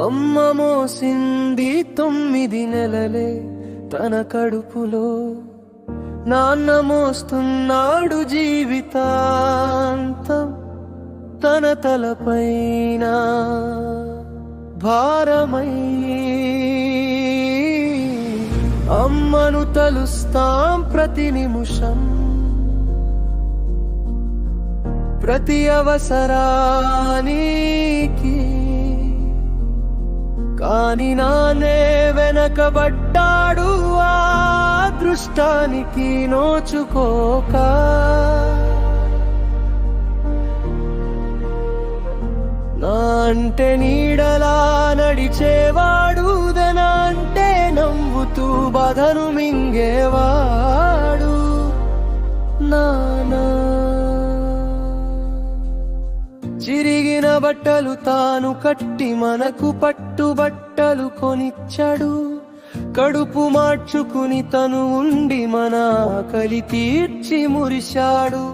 అమ్మ మోసింది 9 నెలలే తన కడుపులో, నాన్న మోస్తున్నాడు జీవితాంతం తన తలపైన భారమై. అమ్మను తలుస్తాం ప్రతి నిమిషం, ప్రతి అవసరానికి. కాని నానే వెనకబడ్డాడు ఆ అదృష్టానికి నోచుకోక. నా అంటే నీడలా నడిచేవాడు, దన అంటే నవ్వుతూ బాధను మింగేవాడు నానా. చిరిగిన బట్టలు తాను కట్టి మనకు పట్టుబట్టలు కొనిచ్చాడు. కడుపు మార్చుకుని తను ఉండి మన ఆకలి తీర్చి మురిశాడు.